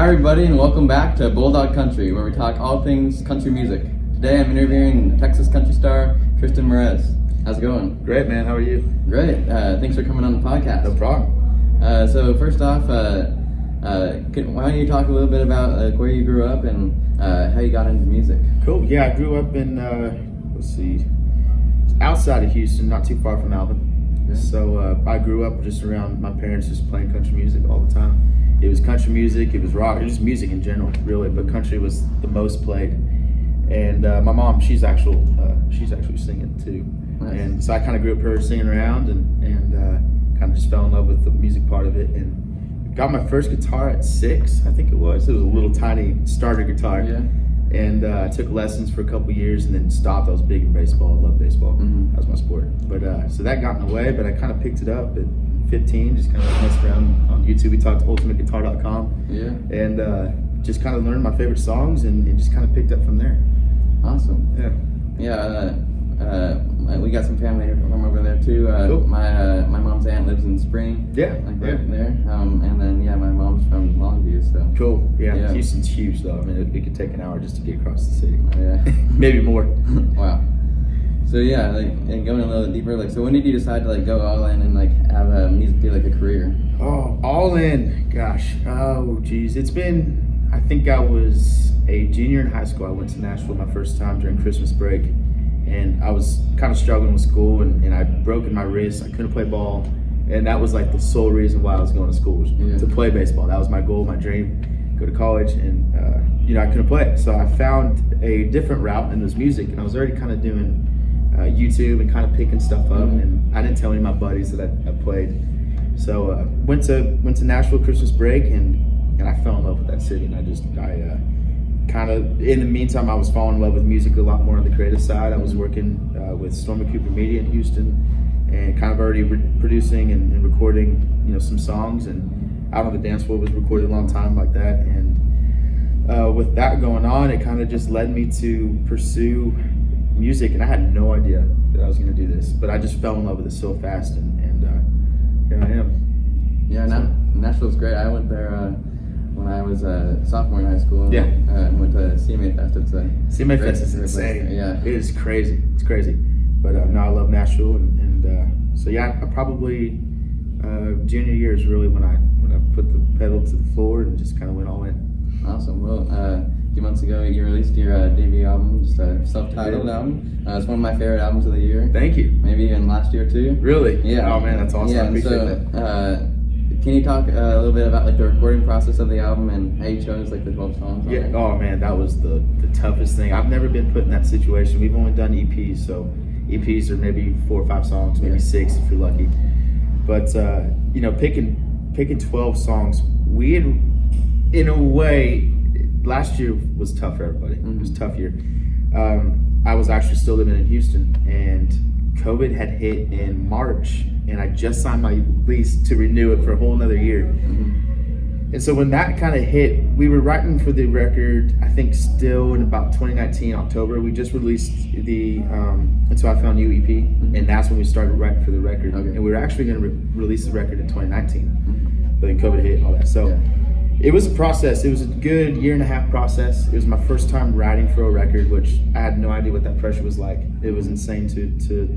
Hi everybody and welcome back to Bulldog Country, where we talk all things country music. Today I'm interviewing Texas country star Triston Marez. How's it going? Great, man. How are you? Great. Thanks for coming on the podcast. No problem. So first off, why don't you talk a little bit about where you grew up and how you got into music? Cool. Yeah, I grew up in, outside of Houston, not too far from Alvin. Okay. So I grew up just around my parents just playing country music all the time. It was country music, it was rock, it was just music in general, really, but country was the most played. And my mom, she's actually singing too. Nice. And so I kind of grew up her singing around and kind of just fell in love with the music part of it. And got my first guitar at 6, I think it was. It was a little tiny starter guitar. Yeah. And I took lessons for a couple years and then stopped. I was big in baseball. I love baseball. Mm-hmm. That was my sport. But so that got in the way, but I kind of picked it up at 15, just kind of messed around on YouTube. We talked to ultimateguitar.com. Yeah. And just kind of learned my favorite songs and just kind of picked up from there. Awesome. Yeah. Yeah. We got some family from over there too. Cool. My mom's aunt lives in Spring. Yeah. Like right there. And then my mom's from Longview. So. Cool. Yeah. Yeah. Houston's huge though. I mean, it could take an hour just to get across the city. Yeah. Maybe more. Wow. So and going a little deeper, so when did you decide to go all in and have music be a career? Oh, all in. Gosh. Oh, geez. It's been, I think I was a junior in high school. I went to Nashville my first time during Christmas break. And I was kind of struggling with school and I'd broken my wrist. I couldn't play ball. And that was the sole reason why I was going to school, was to play baseball. That was my goal, my dream, go to college. And, I couldn't play it. So I found a different route in this music. And I was already kind of doing YouTube and kind of picking stuff up. And I didn't tell any of my buddies that I played. So went to Nashville Christmas break and I fell in love with that city. And I kind of, in the meantime, I was falling in love with music a lot more on the creative side. I was working with Storm & Cooper Media in Houston and kind of already producing and recording, some songs, and Out on the Dance Floor was recorded a long time like that. And with that going on, it kind of just led me to pursue music, and I had no idea that I was going to do this, but I just fell in love with it so fast, and here I am. Yeah, Nashville's great. I went there when I was a sophomore in high school. Yeah. Went to CMA Fest. CMA Fest is insane. Yeah. It is crazy. It's crazy. But now I love Nashville, and so yeah, I probably junior year is really when I put the pedal to the floor and just kind of went all in. Awesome. Well, a few months ago you released your debut album, just a self-titled album. It's one of my favorite albums of the year. Thank you. Maybe even last year too. Really? Yeah. Oh man, that's awesome. Yeah. I appreciate that. Can you talk a little bit about the recording process of the album and how you chose the 12 songs? Yeah. Oh man, that was the toughest thing. I've never been put in that situation. We've only done EPs, so EPs are maybe 4 or 5 songs, maybe 6 if you're lucky. But picking 12 songs, we had, in a way, last year was tough for everybody. It was a tough year. I was actually still living in Houston, and COVID had hit in March, and I just signed my lease to renew it for a whole nother year. And so when that kind of hit, we were writing for the record, I think still in about 2019, October. We just released the Until I Found You EP, and that's when we started writing for the record. Okay. And we were actually going to release the record in 2019, but then COVID hit and all that. So it was a process. It was a good 1.5-year process. It was my first time writing for a record, which I had no idea what that pressure was like. It was insane to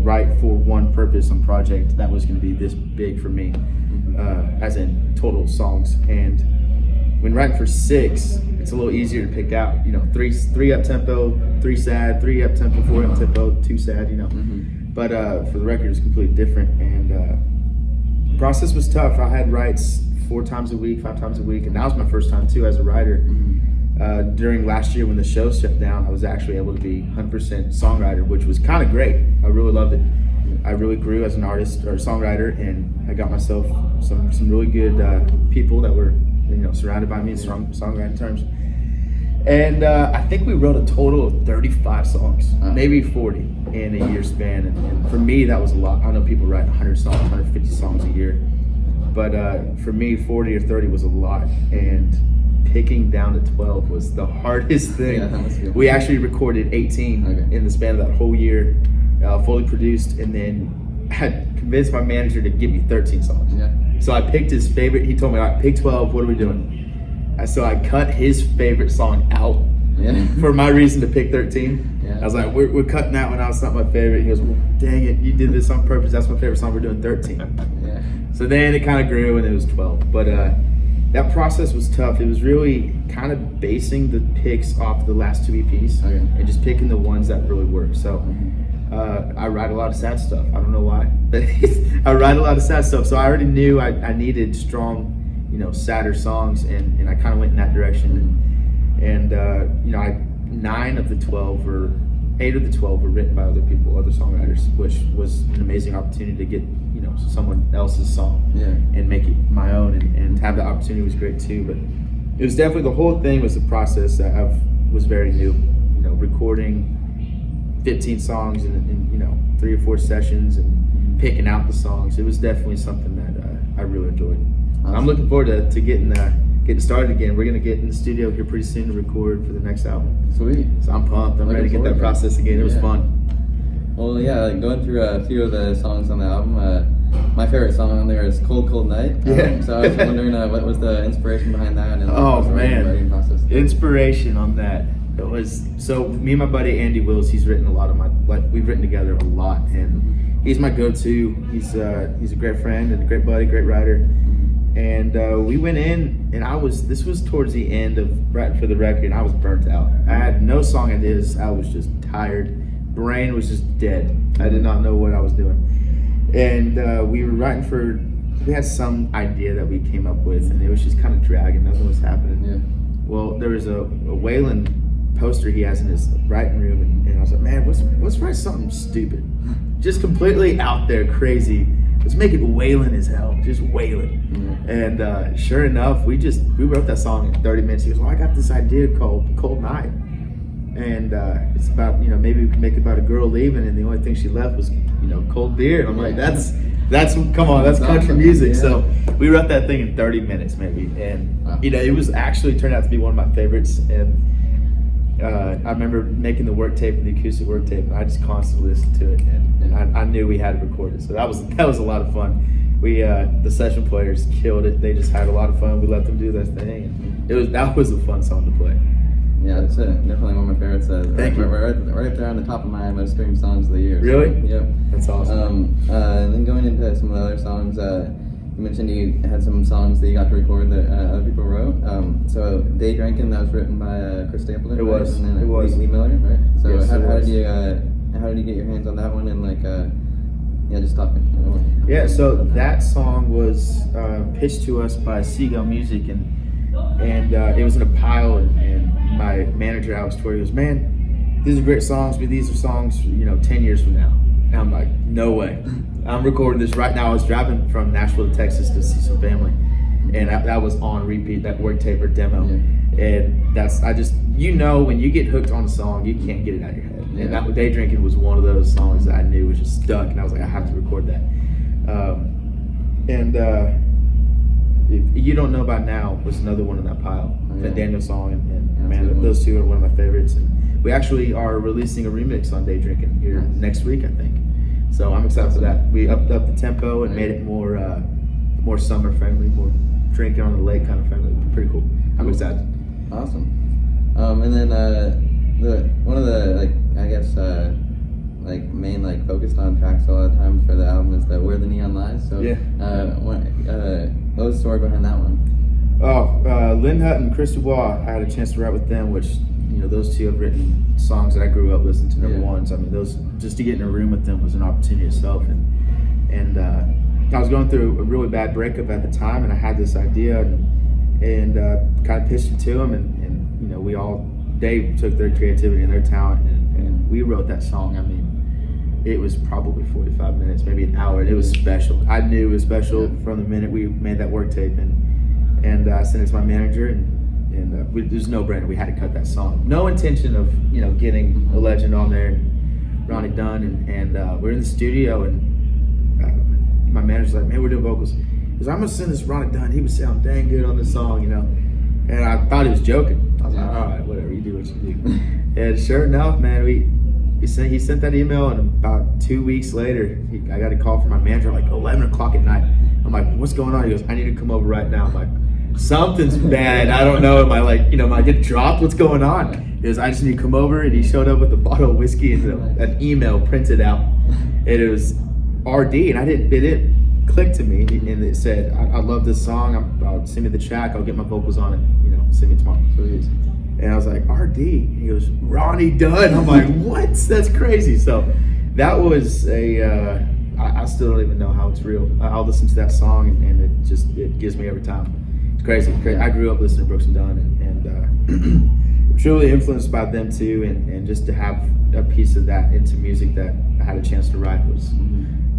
write for one purpose on project that was going to be this big for me, as in total songs. And when writing for 6, it's a little easier to pick out, 3 up tempo, 3 sad, 3 up tempo, 4 up tempo, 2 sad, But for the record, it's completely different. And the process was tough. I had writes 4 times a week, 5 times a week, and that was my first time too as a writer. During last year when the show shut down, I was actually able to be 100% songwriter, which was kind of great. I really loved it. I really grew as an artist or songwriter, and I got myself some really good people that were surrounded by me in songwriting terms. And I think we wrote a total of 35 songs, maybe 40 in a year span. And for me, that was a lot. I know people write 100 songs, 150 songs a year. But for me, 40 or 30 was a lot. And picking down to 12 was the hardest thing. Yeah, we actually recorded 18 in the span of that whole year, fully produced, and then had convinced my manager to give me 13 songs. Yeah. So I picked his favorite. He told me, all right, pick 12. What are we doing? So I cut his favorite song out for my reason to pick 13. Yeah. I was like, we're cutting that one out. It's not my favorite. He goes, well, dang it, you did this on purpose. That's my favorite song. We're doing 13. Yeah. So then it kind of grew and it was 12. But that process was tough. It was really kind of basing the picks off the last 2 EPs and just picking the ones that really work. So I write a lot of sad stuff. I don't know why, but I write a lot of sad stuff. So I already knew I needed strong, sadder songs, and I kind of went in that direction. And 8 of the 12 were written by other people, other songwriters, which was an amazing opportunity to get someone else's song and make it my own, and have the opportunity was great too. But it was definitely, the whole thing was a process that was very new. Recording 15 songs in 3 or 4 sessions and picking out the songs. It was definitely something that I really enjoyed. Awesome. I'm looking forward to getting started again. We're gonna get in the studio here pretty soon to record for the next album. Sweet. So I'm pumped. I'm ready to get that process again. It was fun. Well, yeah, going through a few of the songs on the album, my favorite song on there is "Cold Cold Night." So I was wondering what was the inspiration behind that, and what was the writing process? Inspiration on that. It was, so me and my buddy Andy Wills, he's written a lot of we've written together a lot, and he's my go-to. He's a great friend and a great buddy, great writer. And we went in, and this was towards the end of writing for the record, and I was burnt out. I had no song ideas. I was just tired. Brain was just dead. I did not know what I was doing. And we were writing we had some idea that we came up with, and it was just kind of dragging. Nothing was happening. Yeah. Well, there was a Waylon poster he has in his writing room, and I was like, man, let's write something stupid, just completely out there, crazy. Let's make it Waylon as hell, just Waylon. And sure enough, we wrote that song in 30 minutes. He goes, well, I got this idea called Cold Night, and it's about, maybe we can make it about a girl leaving, and the only thing she left was cold beer. And I'm like, that's come on, that's country music. So we wrote that thing in 30 minutes maybe, and it was actually turned out to be one of my favorites. And I remember making the work tape, the acoustic work tape, and I just constantly listened to it, and I knew we had to record it. So that was a lot of fun. We the session players killed it. They just had a lot of fun. We let them do their thing, and that was a fun song to play. Yeah, it's definitely one of my favorites. Thank you. Right up there on the top of my most streamed songs of the year. Really? So, yep. That's awesome. And then going into some of the other songs, you mentioned you had some songs that you got to record that other people wrote. So Day Drinking, that was written by Chris Stapleton. It was. Right? And then it was. Lee Miller, right? So yes, how did you get your hands on that one, and just talking? Yeah, so that song was pitched to us by Seagull Music, and it was in a pile, and my manager Alex Torrey goes, man, these are great songs, but these are songs 10 years from now. And I'm like, no way. I'm recording this right now. I was driving from Nashville to Texas to see some family, and that was on repeat, that work tape or demo. And when you get hooked on a song, you can't get it out of your head. And that Day Drinking was one of those songs that I knew was just stuck, and I was like, I have to record that. If You Don't Know About Now was another one in that pile. That Daniel song, and man, those two are one of my favorites. And we actually are releasing a remix on Day Drinking here next week, I think. So I'm excited for that. We upped up the tempo and made it more summer friendly, more drinking on the lake kind of friendly. Pretty cool. I'm excited. Awesome. And then one of the main focused on tracks all the time for the album is the Where the Neon Lies. So what was the story behind that one? Lynn Hutt and Chris Dubois, I had a chance to write with them, which those two have written songs that I grew up listening to, number ones. I mean, those, just to get in a room with them was an opportunity itself. And I was going through a really bad breakup at the time, and I had this idea and kind of pitched it to them, and they took their creativity and their talent, and we wrote that song. I mean, it was probably 45 minutes, maybe an hour, and it was special. I knew it was special from the minute we made that work tape, and I sent it to my manager, and there's no brainer. We had to cut that song. No intention of getting a legend on there, and Ronnie Dunn, and we're in the studio, and my manager's like, man, we're doing vocals. He goes, I'm gonna send this Ronnie Dunn. He would sound dang good on this song, And I thought he was joking. I was like, all right, whatever, you do what you do. And sure enough, man, he sent that email, and about 2 weeks later, I got a call from my manager like 11 o'clock at night. I'm like, what's going on? He goes, I need to come over right now. I'm like, something's bad. I don't know. Am I like, am I get dropped? What's going on? He goes, I just need to come over. And he showed up with a bottle of whiskey and an email printed out. And it was RD. And it didn't click to me. And it said, I love this song. I'll send me the track. I'll get my vocals on it. Send me tomorrow. Please. And I was like, RD. And he goes, Ronnie Dunn. I'm like, what? That's crazy. So that was I still don't even know how it's real. I'll listen to that song and it gives me every time. It's crazy. I grew up listening to Brooks and Dunn and truly influenced by them too. And just to have a piece of that into music that I had a chance to write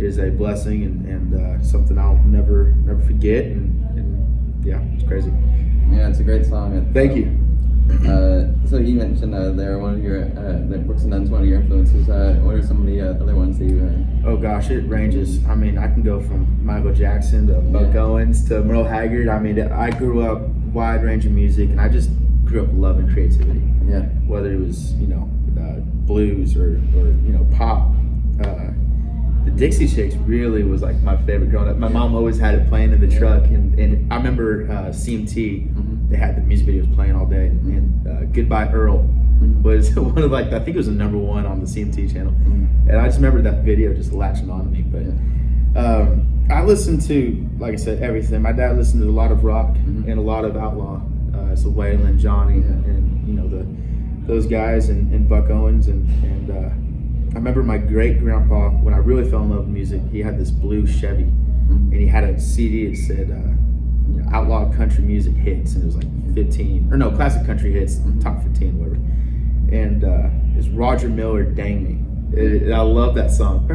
is a blessing and something I'll never forget. And yeah, it's crazy. Yeah, it's a great song. Thank you. So you mentioned they're one of your that Brooks and Dunn's one of your influences. What are some of the other ones that you? Oh gosh, it ranges. I mean, I can go from Michael Jackson to Buck Owens to Merle Haggard. I mean, I grew up wide range of music, and I just grew up loving creativity. Yeah. Whether it was blues or pop. The Dixie Chicks really was like my favorite growing up. My mom always had it playing in the truck, and I remember CMT. They had the music videos playing all day, and Goodbye Earl was one of I think it was the number one on the CMT channel, and I just remember that video just latching on to me. But I listened to, like I said, everything. My dad listened to a lot of rock and a lot of outlaw, so Waylon, Johnny, and those guys, and Buck Owens, and I remember my great grandpa, when I really fell in love with music, he had this blue Chevy, and he had a CD that said outlaw country music hits, and it was like 15 or no classic country hits, top 15, whatever. And it's Roger Miller, Dang Me. I love that song.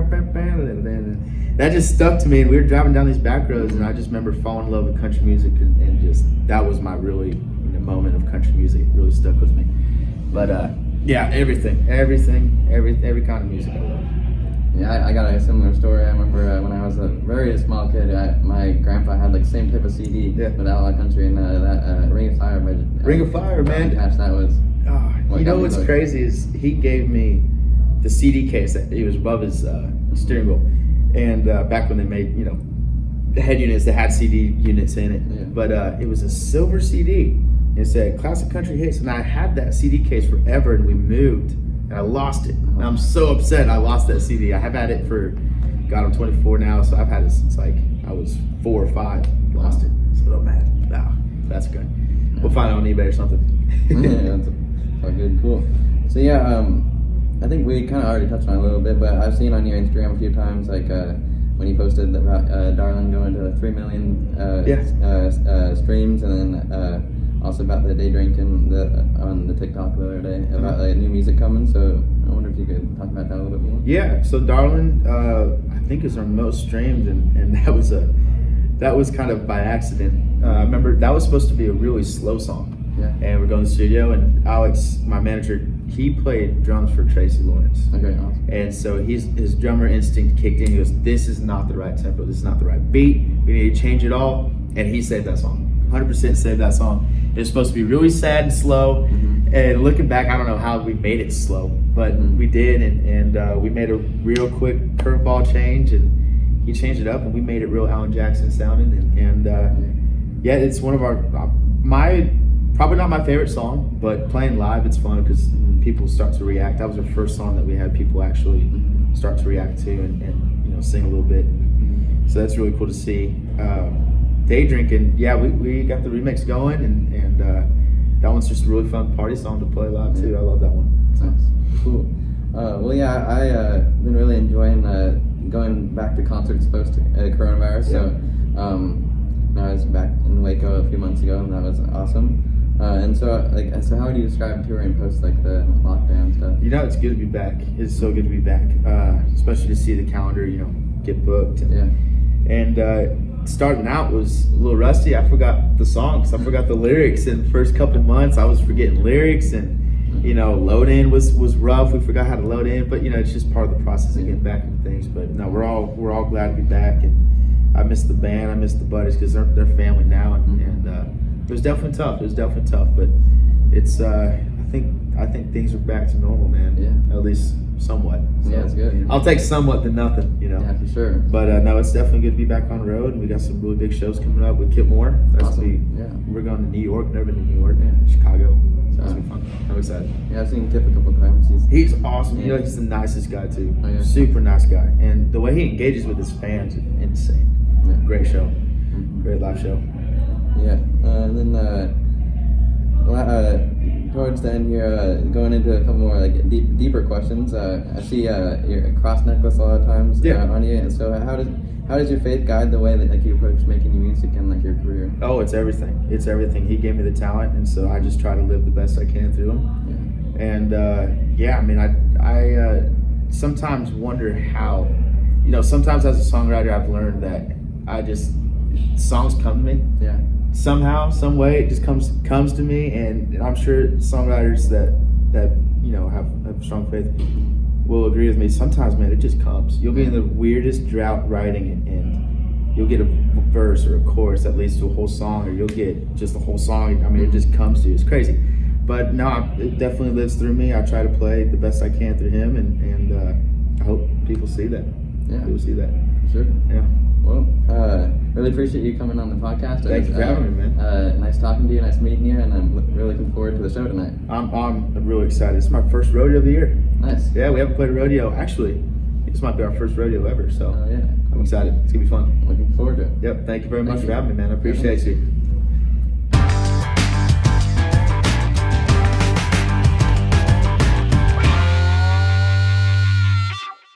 That just stuck to me, and we were driving down these back roads, and I just remember falling in love with country music, and just that was my really moment of country music. It really stuck with me. But yeah, every kind of music I love. Yeah, I got a similar story. I remember when I was a very small kid, my grandpa had the same type of CD with outlaw country, and that Ring of Fire. Ring of Fire, man. Gosh, that was. What's crazy is he gave me the CD case that he was above his steering wheel, and back when they made the head units that had CD units in it, but it was a silver CD. It said classic country hits, and I had that CD case forever, and we moved. And I lost it. And I'm so upset I lost that CD. I have had it for, God, I'm 24 now, so I've had it since I was 4 or 5. Lost it. So I'm mad. Nah, that's good. We'll find it on eBay or something. Yeah, that's good, cool. So yeah, I think we kind of already touched on it a little bit, but I've seen on your Instagram a few times, when you posted about Darlin going to 3 million streams, and then also about the day drinking on the TikTok the other day about new music coming. So I wonder if you could talk about that a little bit more. Yeah. So Darlin, I think is our most streamed, and that was kind of by accident. Remember that was supposed to be a really slow song. Yeah. And we're going to the studio, and Alex, my manager, he played drums for Tracy Lawrence. Okay. Awesome. And so his drummer instinct kicked in. He goes, "This is not the right tempo. This is not the right beat. We need to change it all." And he saved that song. 100% saved that song. It was supposed to be really sad and slow, and looking back, I don't know how we made it slow, but we did, and we made a real quick curveball change, and he changed it up, and we made it real Alan Jackson sounding, and yeah, it's one of probably not my favorite song, but playing live, it's fun because people start to react. That was our first song that we had people actually start to react to and sing a little bit, so that's really cool to see. Day drinking, yeah, we got the remix going, and that one's just a really fun party song to play live too. I love that one. Nice. Cool. Well, yeah, I've been really enjoying going back to concerts post coronavirus. Yeah. So I was back in Waco a few months ago, and that was awesome. And so how would you describe touring post the lockdown stuff? It's good to be back. It's so good to be back, especially to see the calendar, get booked. And starting out was a little rusty. I forgot the songs. I forgot the lyrics. In the first couple months, I was forgetting lyrics, and load in was rough. We forgot how to load in, but it's just part of the process of getting back into things. But no, we're all glad to be back, and I miss the band. I miss the buddies because they're family now, and it was definitely tough. But it's I think things are back to normal, man. Yeah. At least somewhat. So Yeah, it's good. I'll take somewhat than nothing, you know. Yeah, for sure. But no, it's definitely good to be back on the road, and we got some really big shows coming up with Kip Moore. That's Awesome. Yeah. We're going to New York. Never been to New York. Yeah. Chicago. So that's gonna be fun. I'm excited. Yeah, I've seen Kip a couple times. He's awesome. You Yeah. know, he's the nicest guy too. Oh, yeah. Super nice guy, and the way he engages with his fans is insane. Yeah. Great show. Mhm. Great live show. Yeah, and then towards the end here, going into a couple more like deeper questions. I see your cross necklace a lot of times on you. And so how does your faith guide the way that like you approach making your music and like your career? Oh, it's everything. It's everything. He gave me the talent, and so I just try to live the best I can through him. Yeah. And yeah, I mean, I sometimes wonder how, you know, sometimes as a songwriter, I've learned that songs come to me. Yeah. Somehow, some way, it just comes to me, and I'm sure songwriters that you know have strong faith will agree with me. Sometimes, man, it just comes. You'll be in the weirdest drought writing, and you'll get a verse or a chorus that leads to a whole song, or you'll get just a whole song. I mean, it just comes to you. It's crazy, but no, it definitely lives through me. I try to play the best I can through him, and I hope people see that. Yeah. People see that. For sure. Yeah. Well, really appreciate you coming on the podcast. Thank you for having me, man. Nice talking to you, nice meeting you, and I'm really looking forward to the show tonight. I'm really excited. It's my first rodeo of the year. Nice. Yeah, we haven't played a rodeo. Actually, this might be our first rodeo ever, so Yeah. I'm excited. It's gonna be fun. Looking forward to it. Yep, thank you very Thank much you. for having me, man. I appreciate you.